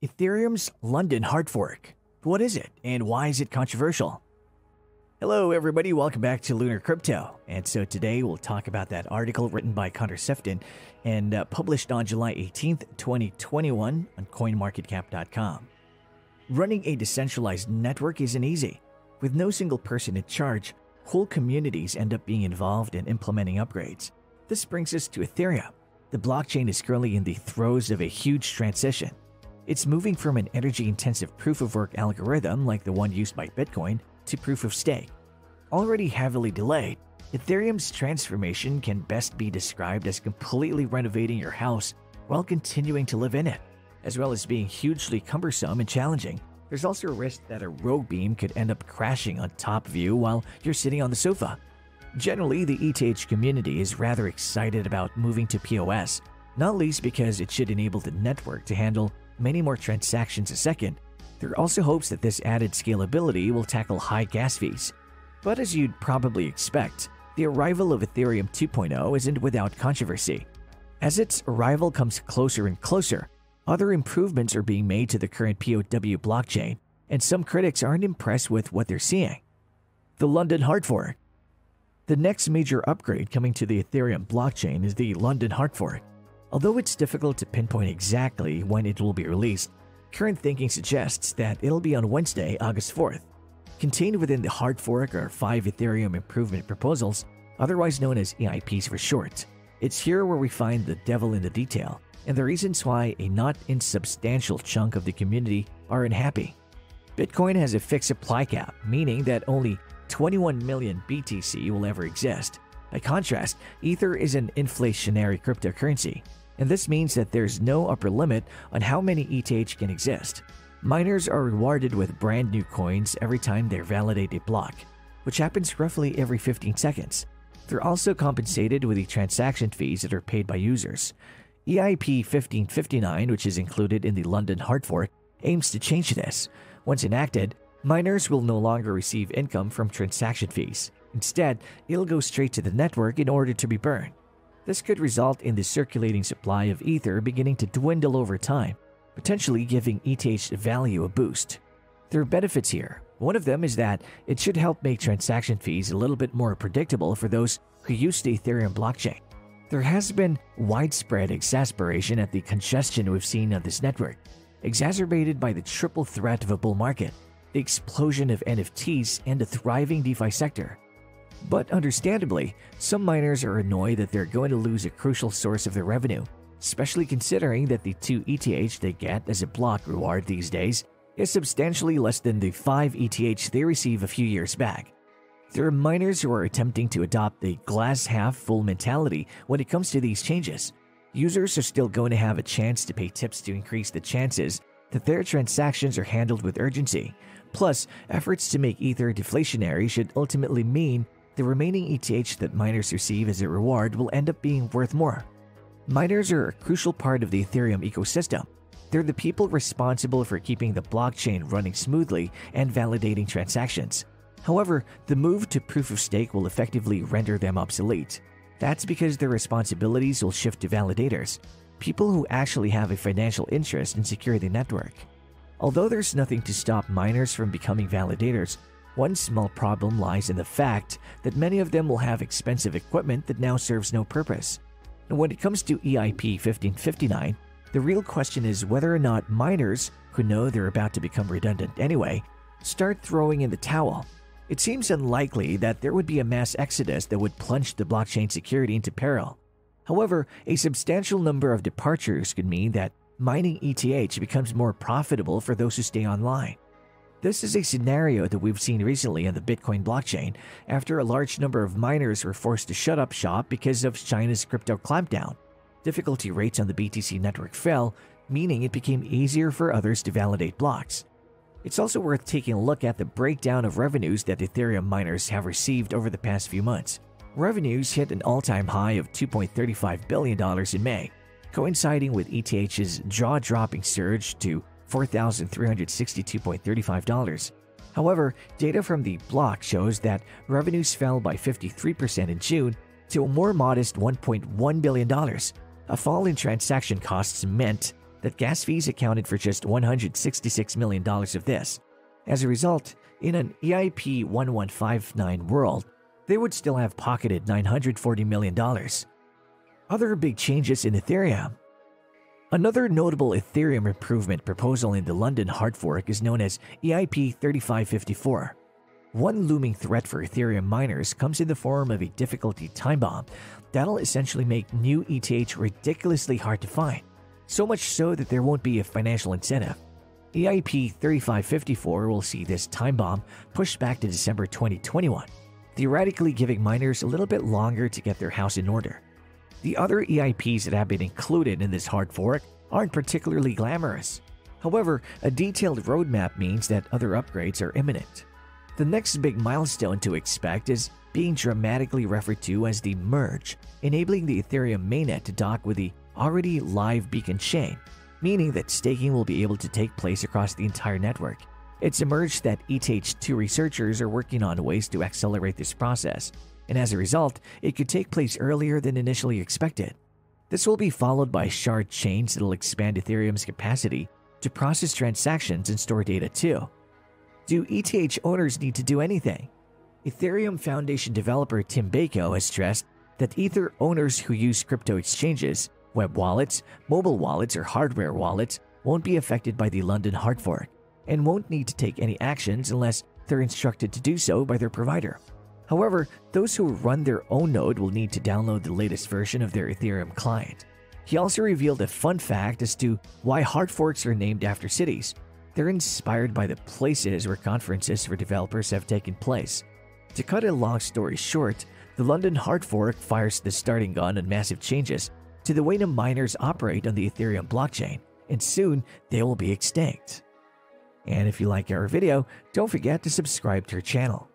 Ethereum's London hard fork. What is it and why is it controversial? Hello everybody, welcome back to Lunar Crypto. And so today we'll talk about that article written by Connor Sefton and published on July 18th, 2021 on coinmarketcap.com. Running a decentralized network isn't easy. With no single person in charge, whole communities end up being involved in implementing upgrades. This brings us to Ethereum. The blockchain is currently in the throes of a huge transition. It's moving from an energy-intensive proof-of-work algorithm like the one used by Bitcoin to proof-of-stake. Already heavily delayed, Ethereum's transformation can best be described as completely renovating your house while continuing to live in it. As well as being hugely cumbersome and challenging, there's also a risk that a rogue beam could end up crashing on top of you while you're sitting on the sofa. Generally, the ETH community is rather excited about moving to POS, not least because it should enable the network to handle many more transactions a second. There are also hopes that this added scalability will tackle high gas fees. But as you'd probably expect, the arrival of Ethereum 2.0 isn't without controversy. As its arrival comes closer and closer, other improvements are being made to the current POW blockchain, and some critics aren't impressed with what they're seeing. The London hard fork. The next major upgrade coming to the Ethereum blockchain is the London hard fork. Although it's difficult to pinpoint exactly when it will be released, current thinking suggests that it'll be on Wednesday, August 4th. Contained within the hard fork are 5 Ethereum improvement proposals, otherwise known as EIPs for short. It's here where we find the devil in the detail, and the reasons why a not insubstantial chunk of the community are unhappy. Bitcoin has a fixed supply cap, meaning that only 21 million BTC will ever exist. By contrast, Ether is an inflationary cryptocurrency, and this means that there's no upper limit on how many ETH can exist. Miners are rewarded with brand new coins every time they validate a block, which happens roughly every 15 seconds. They're also compensated with the transaction fees that are paid by users. EIP 1559, which is included in the London hard fork, aims to change this. Once enacted, miners will no longer receive income from transaction fees. Instead, it'll go straight to the network in order to be burned. This could result in the circulating supply of Ether beginning to dwindle over time, potentially giving ETH's value a boost. There are benefits here. One of them is that it should help make transaction fees a little bit more predictable for those who use the Ethereum blockchain. There has been widespread exasperation at the congestion we've seen on this network, exacerbated by the triple threat of a bull market, the explosion of NFTs, and the thriving DeFi sector. But understandably, some miners are annoyed that they're going to lose a crucial source of their revenue, especially considering that the 2 ETH they get as a block reward these days is substantially less than the 5 ETH they received a few years back. There are miners who are attempting to adopt the glass-half-full mentality when it comes to these changes. Users are still going to have a chance to pay tips to increase the chances that their transactions are handled with urgency. Plus, efforts to make Ether deflationary should ultimately mean the remaining ETH that miners receive as a reward will end up being worth more. Miners are a crucial part of the Ethereum ecosystem. They're the people responsible for keeping the blockchain running smoothly and validating transactions. However, the move to proof-of-stake will effectively render them obsolete. That's because their responsibilities will shift to validators, people who actually have a financial interest in securing the network. Although there's nothing to stop miners from becoming validators, one small problem lies in the fact that many of them will have expensive equipment that now serves no purpose. And when it comes to EIP 1559, the real question is whether or not miners, who know they're about to become redundant anyway, start throwing in the towel. It seems unlikely that there would be a mass exodus that would plunge the blockchain security into peril. However, a substantial number of departures could mean that mining ETH becomes more profitable for those who stay online. This is a scenario that we've seen recently on the Bitcoin blockchain after a large number of miners were forced to shut up shop because of China's crypto clampdown. Difficulty rates on the BTC network fell, meaning it became easier for others to validate blocks. It's also worth taking a look at the breakdown of revenues that Ethereum miners have received over the past few months. Revenues hit an all-time high of $2.35 billion in May, coinciding with ETH's jaw-dropping surge to $4,362.35. However, data from the block shows that revenues fell by 53% in June to a more modest $1.1 billion. A fall in transaction costs meant that gas fees accounted for just $166 million of this. As a result, in an EIP 1159 world, they would still have pocketed $940 million. Other big changes in Ethereum. Another notable Ethereum improvement proposal in the London hard fork is known as EIP 3554. One looming threat for Ethereum miners comes in the form of a difficulty time bomb that'll essentially make new ETH ridiculously hard to find, so much so that there won't be a financial incentive. EIP 3554 will see this time bomb pushed back to December 2021, theoretically giving miners a little bit longer to get their house in order. The other EIPs that have been included in this hard fork aren't particularly glamorous. However, a detailed roadmap means that other upgrades are imminent. The next big milestone to expect is being dramatically referred to as the merge, enabling the Ethereum mainnet to dock with the already live Beacon chain, meaning that staking will be able to take place across the entire network. It's emerged that ETH2 researchers are working on ways to accelerate this process, and as a result, it could take place earlier than initially expected. This will be followed by shard chains that will expand Ethereum's capacity to process transactions and store data too. Do ETH owners need to do anything? Ethereum Foundation developer Tim Bako has stressed that Ether owners who use crypto exchanges, web wallets, mobile wallets, or hardware wallets won't be affected by the London hard fork and won't need to take any actions unless they're instructed to do so by their provider. However, those who run their own node will need to download the latest version of their Ethereum client. He also revealed a fun fact as to why hard forks are named after cities. They're inspired by the places where conferences for developers have taken place. To cut a long story short, the London hard fork fires the starting gun on massive changes to the way the miners operate on the Ethereum blockchain, and soon they will be extinct. And if you like our video, don't forget to subscribe to our channel.